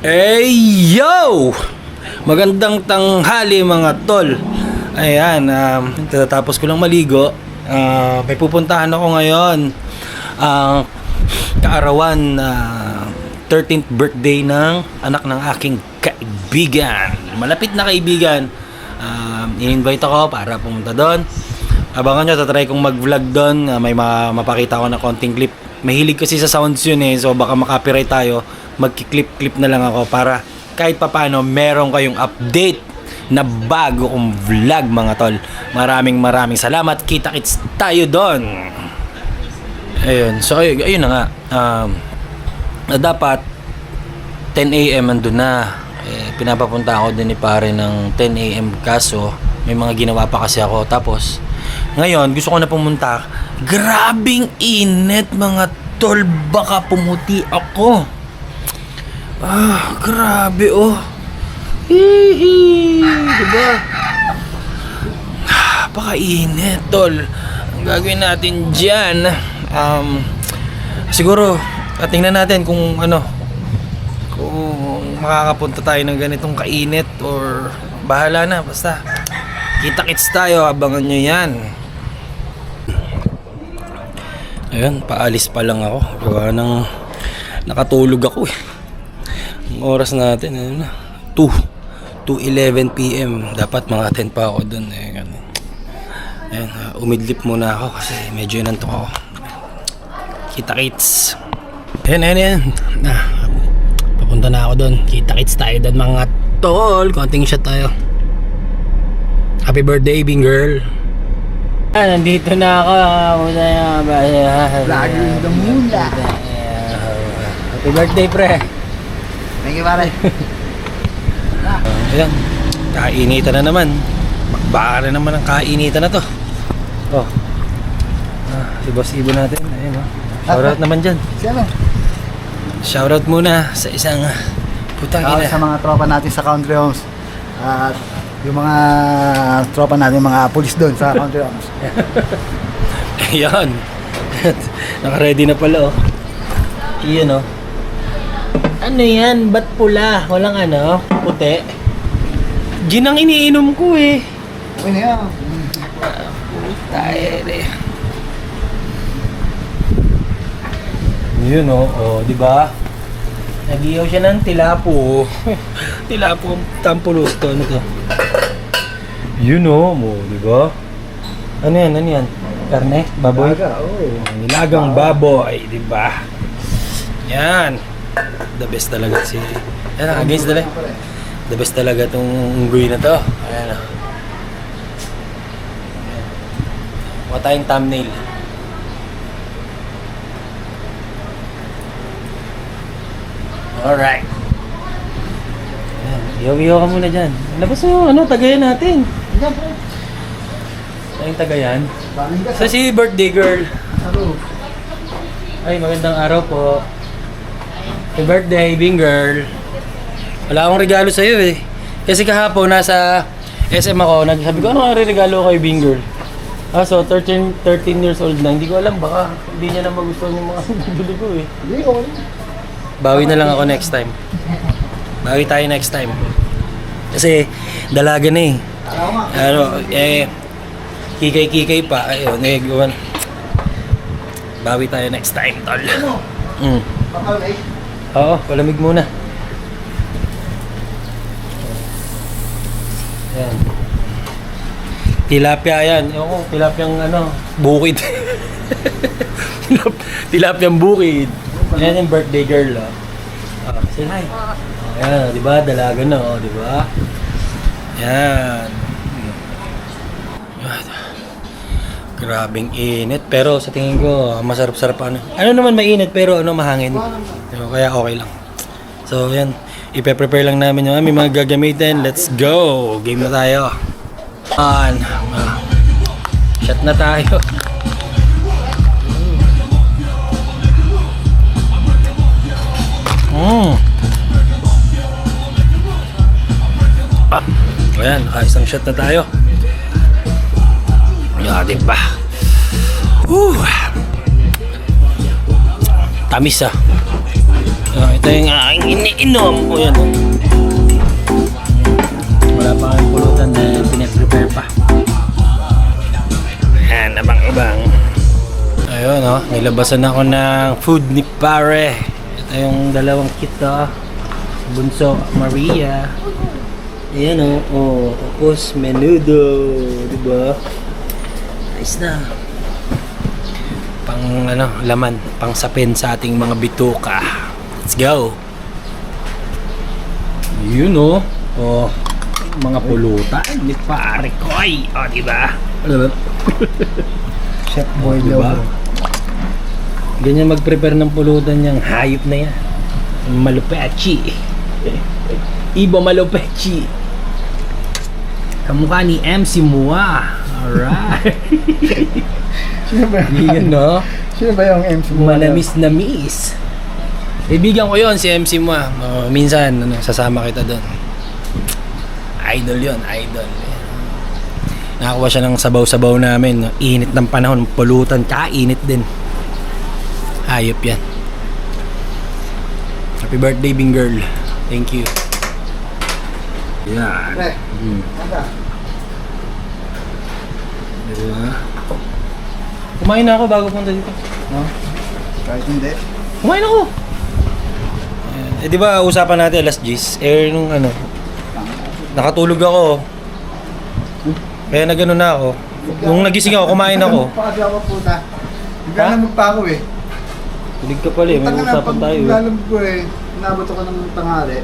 Hey yo! Magandang tanghali mga tol. Ayan, tatapos ko lang maligo. May pupuntahan ako ngayon. Ang kaarawan na 13th birthday ng anak ng aking kaibigan. Malapit na kaibigan. I-invite ako para pumunta doon. Abangan nyo, tatry kong mag-vlog doon. May mapakita ko na konting clip. Mahilig kasi sa sounds yun so baka makapiright tayo. Magki-clip-clip na lang ako para kahit papano meron kayong update na bago kong vlog mga tol. Maraming salamat. Kita-kits tayo doon. Ayun. So ayun na nga. Dapat 10 AM andun na. Pinapapunta ako din ni pare ng 10 AM kaso may mga ginawa pa kasi ako. Tapos ngayon gusto ko na pumunta. Grabing init mga tol. Baka pumuti ako. Grabe Hihi, diba? Pakainit, tol. Ang gagawin natin dyan, siguro, tingnan natin kung kung makakapunta tayo ng ganitong kainit or bahala na, basta kita-kits tayo, abangan nyo yan. Ayan, paalis pa lang ako. Gawa ng nakatulog ako Ang oras natin, 2:11 PM. Dapat mga 10 pa ako dun. Ayan, umidlip muna ako kasi medyo inantok ako. Kita-kits. Ayan. Papunta na ako dun. Kita-kits tayo dun mga tol. Konting shot tayo. Happy birthday, Bing Girl. Nandito na ako. Lagi the mula. Happy birthday, pre. Thank you, pare. Ayan, kainitan na naman. Baka na naman ang kainitan na to. Si Boss Ibo natin. Ayun, shoutout naman dyan. Sino? Shoutout muna sa isang putang ina. Sa mga tropa natin sa Country Homes. At yung mga tropa natin, mga pulis doon sa Country Homes. Ayan. Naka-ready na pala Iyan Ano yan? Ba't pula? Walang puti? Gin ang iniinom ko Uy na yan. Tayo Yun di ba? Nag-iyaw siya ng tilapo. Tilapo ang tampulos to. Ano to? Yun di ba? Ano yan? Karne? Baboy? Nilagang baboy, di ba? Yan. The best talaga si... Ayan, against the light. The best talaga itong unggoy na to. Ayan Mukha tayong thumbnail. Alright. Iyaw-iyaw ka muna dyan. Labas tagayan natin. Tayong tagayan. So si birthday girl. Ay, magandang araw po. Happy birthday, Bing Girl. Wala akong regalo sa'yo Kasi kahapon nasa SM ako, sabi ko ano ang regalo kay Bing Girl? So 13 years old na, hindi ko alam baka hindi niya na magustuhan yung mga bibili ko Hindi ko Bawi na lang ako next time. Bawi tayo next time. Kasi dalaga na kikay-kikay pa. Ayun, bawi tayo next time, tol. Oo, palamig muna. Ayan. Tilapia yan. Tilapyang bukid. Tilapyang bukid. Ayan yung birthday girl. Say hi. Ayan, di ba? Dalaga na, di ba? Ayan. Grabing init. Pero sa tingin ko, masarap-sarap Ano naman mainit pero mahangin. Kaya okay lang. So, yan. Ipe-prepare lang namin yung aming mga gagamitin. Let's go! Game na tayo. Shot na tayo. Ayan, isang shot na tayo. Diba? Tamis Ito yung aking iniinom. O yan. Wala pa kang pulutan na pinaprepare pa. Ayan, abang-abang. Ayun, oh, nilabasan ako ng food ni pare. Ito yung dalawang kita. Bunso, Maria. Ayan, oh, tapos menudo. Diba? Nice na. Pang, laman. Pang sapin sa ating mga bituka. Let's go. Yun, oh. Oh, mga pulutan ni pare ko. Ay, oh, diba? Ano ba? Chef Boy Diba? Leo. Ganyan mag-prepare ng pulutan niyang hayop na yan. Malupechi. Ibo Malupechi. Kamukha ni MC Mua. Alright. Sino ba? Yan, no? Sino ba yung MC mo? Manamis-namis. Ibigan ko yon si MC Mua. Minsan, sasama kita doon. Idol yon, idol. Nakakuha siya ng sabaw-sabaw namin. Init ng panahon, pulutan, tsaka init din. Hayop yan. Happy birthday, Bing Girl. Thank you. Yan. Pre, anda. Diba? Kumain na ako bago punta dito. No? Kahit hindi. Kumain ako! Eh di ba usapan natin alas 10? Eh nung nakatulog ako. Kaya nagano na ako. Nung nagising ako, kumain ako. Pagkagawa ako puta. Bigla Ha? na magpako eh. Tulig ka pala eh, may usapan tayo. Lalamog ko eh. Nabot ako ng tanghali.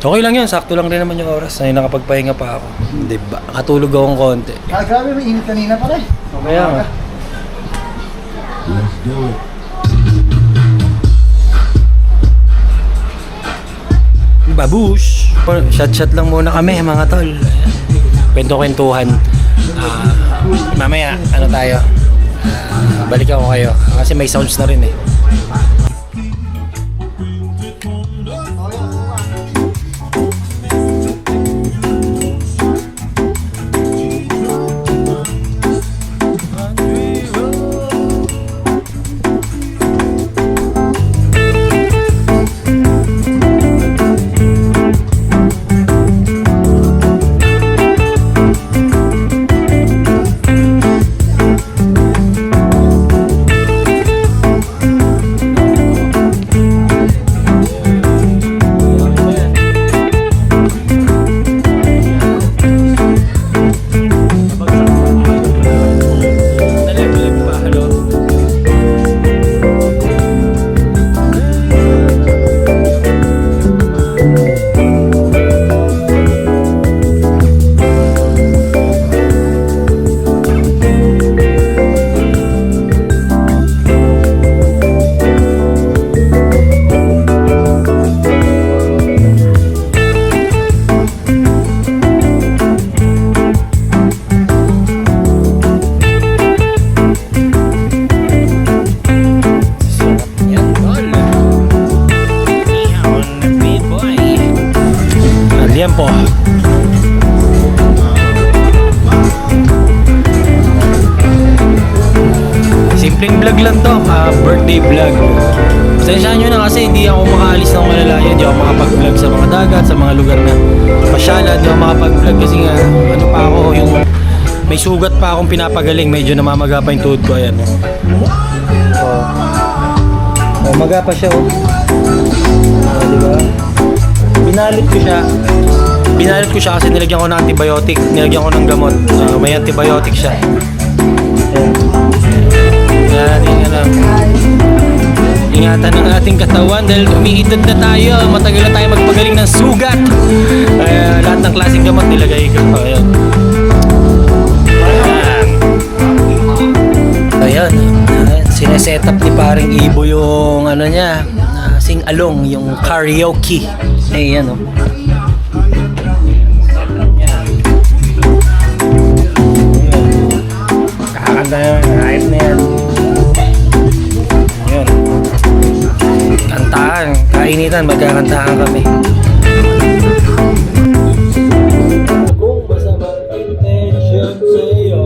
Okay lang yun, sakto lang rin naman yung oras. Ay, nakapagpahinga pa ako. Diba? Katulog akong konti. Ah, grabe, may init kanina pa rin. Kaya nga. Let's do it. Babush! Shot-shot lang muna kami mga tol. Kwento-kwentuhan. Mamaya, ano tayo? Balik ako kayo. Kasi may sounds na rin eh. Tiempo. Simpleng vlog lang to, birthday vlog. Pasensyahan nyo na kasi hindi ako makaalis ng malalayo. Hindi ako makapag-vlog sa mga dagat, sa mga lugar na pasyalan. Hindi ako makapag-vlog kasi nga, ano pa ako, yung may sugat pa akong pinapagaling. Medyo namamaga pa yung tuhod ko. Ayan. Oh, maga pa siya, oh. Diba? Binalit ko siya. Binalit ko siya kasi nilagyan ko ng antibiotic. Nilagyan ko ng gamot. May antibiotic siya. Yan, ingatan ng ating katawan dahil umiidad na tayo. Matagal na tayo magpagaling ng sugat. Lahat ng klaseng gamot nilagay ko. Ayan. Ayan. Sineset up ni paring Ibo yung ano niya. Sing along, yung karaoke. Ayan, oh. Kakanta yung hype na yan. Ayan. Kantahan, kainitan, magkakantahan kami. Kung masamang intention sa'yo,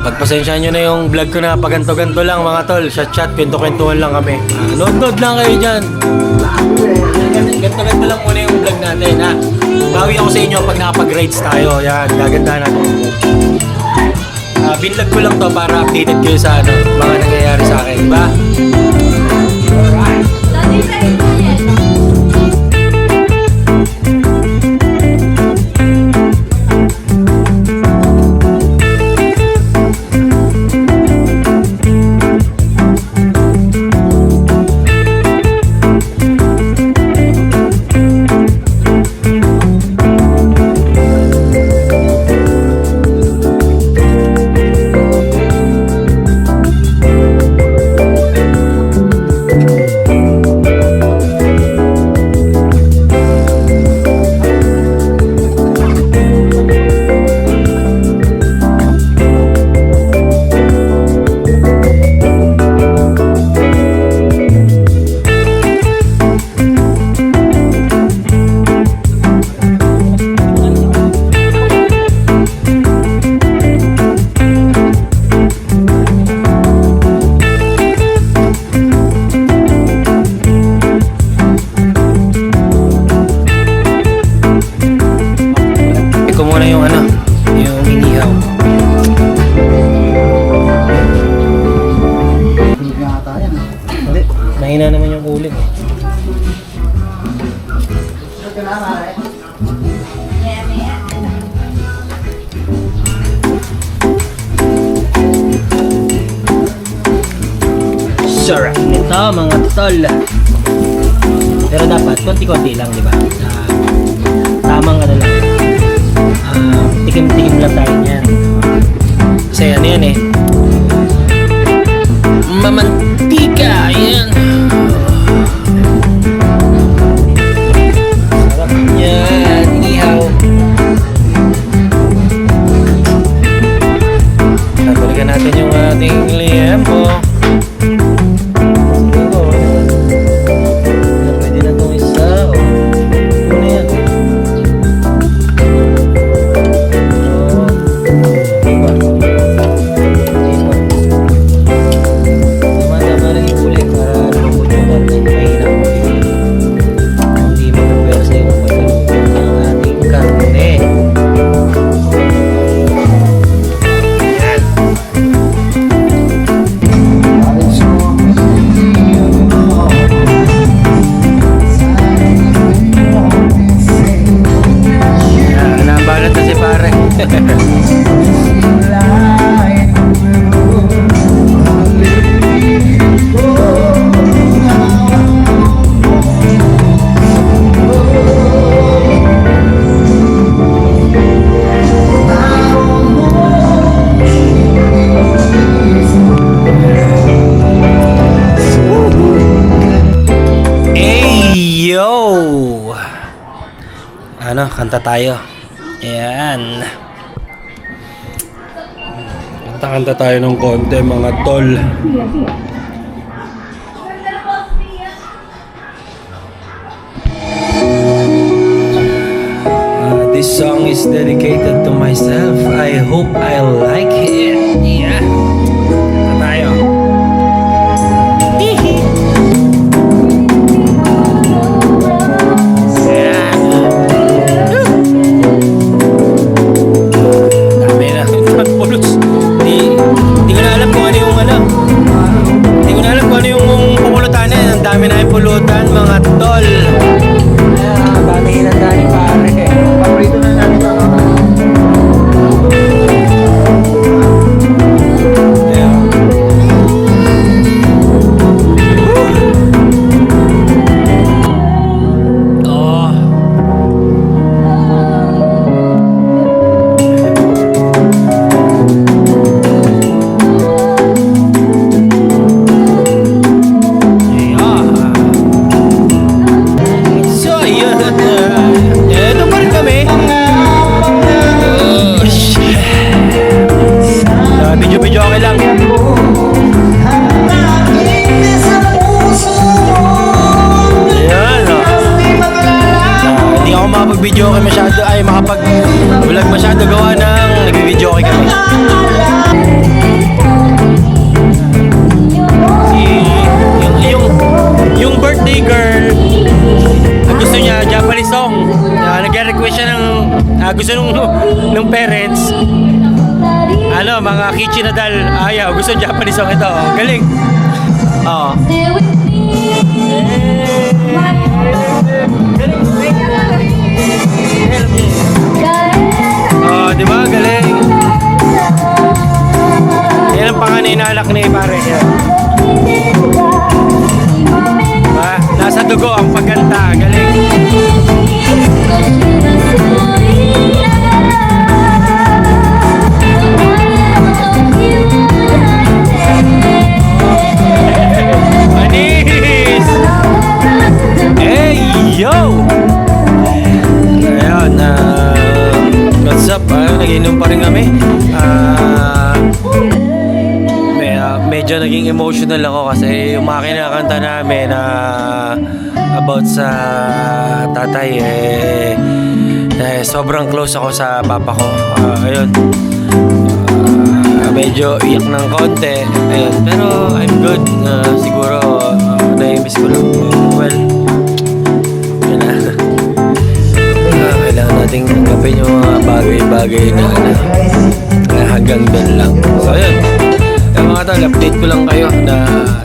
Pagpasensyahan nyo na yung vlog ko na paganto-ganto lang mga tol. Chat-chat, kwento-kwentuhan lang kami. Nood-nood lang kayo dyan. Ganto-ganto lang muna yung vlog natin ha. Bawi ako sa inyo pag nakapag-rides tayo. Yan, gaganda natin. Binlog ko lang to para updated kayo sa ano, mga nangyayari sa akin. Diba? Mahina naman yung uling eh. Sarap nito mga tol. Pero dapat konti-konti lang, di ba? Tamang ano lang. Tikim-tikim lang tayo niyan. Kasi ano yan eh. Mamantika, yan. Sarap yan, ihaw. Balikan natin yung ating liempo. Pwede na itong isa. Ano yan? Tama. kanta tayo. Ayan. Kanta tayo ng konti mga tol. This song is dedicated to myself. I hope I like it. Yeah. Kanta tayo. Ayan. Dami na. Pulos. Hindi ko na alam kung ano yung ano. Hindi ko na alam kung ano yung pupulutan. Ang dami na yung pulutan, mga tol. Dami na dali pare. Paborito na natin ito. Ayan. Oh. So, yun. Eto pa rin kami. Oh, shit. Video-video okay lang. Ayan, oh. Hindi ako makapag-video okay masyado. Ay, makapag-vlog masyado gawa ng nag-video okay kami. Yung birthday girl, gusto niya Japanese song. Nag-request siya ng gusto nung parents. Ano, mga Kichi Nadal. Ayaw, gusto Japanese song ito. Oh. Galing. Oo. Oh, di ba? Galing. Yan ang panganay na alak ni pare. Yan. Nasa dugo ang pagkanta. Galing. Anis! Hey, yo! Ayan, what's up? Nag-inom pa rin kami. Medyo naging emotional ako kasi yung mga kinakanta namin about sa tatay sobrang close ako sa papa ko. Ayun. Medyo iyak ng konti. Ayun. Pero I'm good. Siguro na-miss ko lang. Well, yun na. Kailangan nating tanggapin yung mga bagay-bagay na hanggang doon lang. So ayun. Mga tol, update ko lang kayo na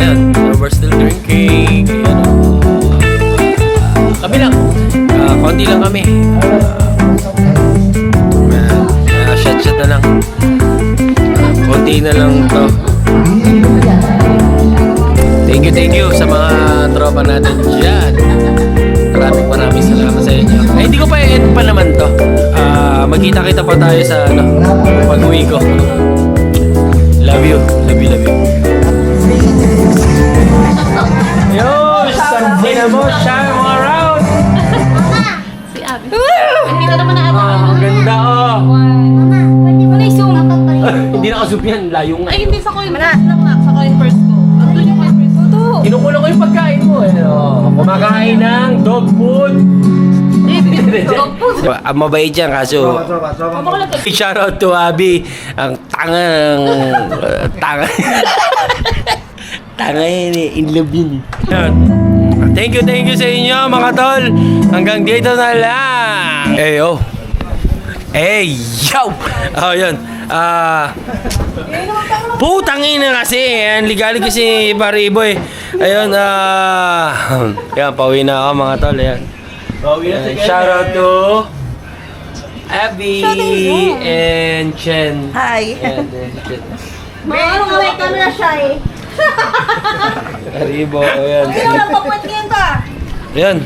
ayan, we're still drinking. Ayan, kami lang. Konti lang kami. Shot na lang. Konti na lang to. Thank you sa mga tropa natin dyan. Maraming salamat sa inyo. Ay, hindi ko pa i-end pa naman to. Magkita-kita pa tayo sa pag-uwi ko. Love you. Yo, sabi na mo, share mo around. Si Abby. Dito naman na Abby. Ang ganda oh. Mama, pwede mo na i-zoom. Hindi naka-zoom yan, layo nga. Ay, hindi sa coin. Lang nga, sa coin first ko. Andun yung coin first ko. Ito. Kinukuha ko yung pagkain mo. Kumakain ng dog food. Dog food. Mabait yan kaso. Shoutout to Abby. Ang tanga yun eh. In love yun. Thank you sa inyo mga tol. Hanggang dito na lang. Yo. Oh, yun. Putang ina kasi. Ligalig kasi pare Iboy. Ayun. Yan, pauwi na ako mga tol. Ayan. Shout out to Abby and Chen. Hi. And Chen. Ano ka may camera siya eh. Aribo, ayan. Ano lang papuwet ngayon ka? Ayan,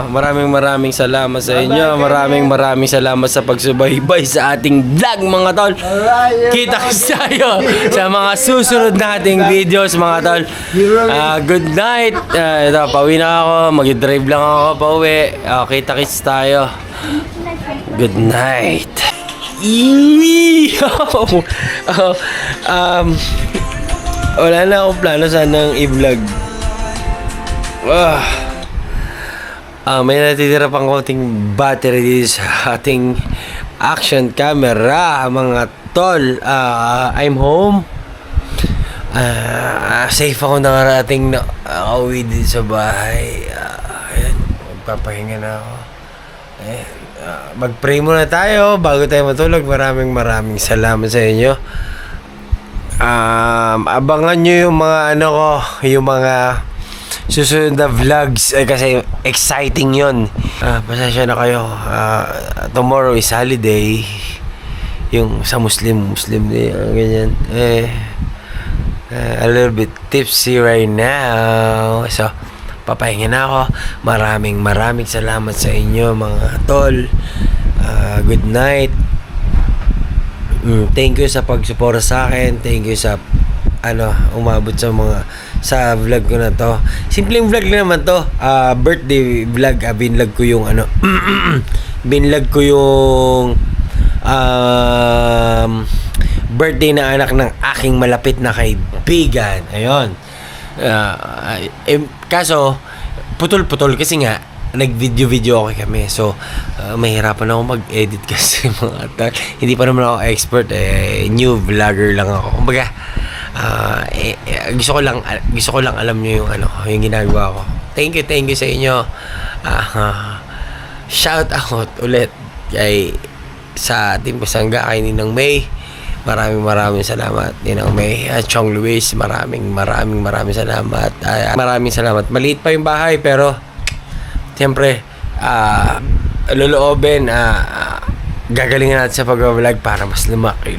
maraming salamat sa inyo. Maraming salamat sa pagsubaybay sa ating vlog mga tol. Kita tayo sa mga susunod nating videos mga tol. Good night. Ito, pauwi na ako. Mag-drive lang ako pauwi. Kita-kits tayo. Good night. Wala na akong plano sanang i-vlog. May natitira pang konting battery dito sa ating action camera, mga tol. I'm home. Safe ako nakarating na uwi din sa bahay. Ayan, magpapahinga na ako. Ayan, mag-pray muna tayo bago tayo matulog. Maraming salamat sa inyo. Abangan nyo yung mga yung mga susunod na vlogs kasi exciting yon. Pasensya na kayo. Tomorrow is holiday. Yung sa Muslim day, ganyan. A little bit tipsy right now. So, papahinga na ako. Maraming salamat sa inyo, mga tol. Good night. Thank you sa pagsuporta sa akin. Thank you sa umabot sa vlog ko na to. Simpleng vlog lang naman to. Birthday vlog. Binlog ko yung binlog ko yung birthday na anak ng aking malapit na kaibigan. Ayun. Kaso putol-putol kasi nga nag-video ako kami. So mahirapan ako mag-edit kasi mga tal. Hindi pa naman ako expert, new vlogger lang ako. Kumbaga gusto ko lang alam niyo yung ginagawa ko. Thank you sa inyo. Shout out ulit sa Team Pasangga kay Ninang May. Maraming salamat, Ninang May. Chong Luis, maraming salamat. Maraming salamat. Maliit pa yung bahay pero siyempre loloobin, gagalingan natin sa pag-vlog para mas lumaki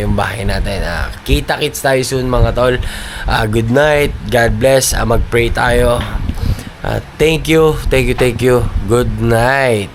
yung bahay natin. Kita-kits tayo soon, mga tol. Good night, God bless. Mag-pray tayo. Thank you. Good night.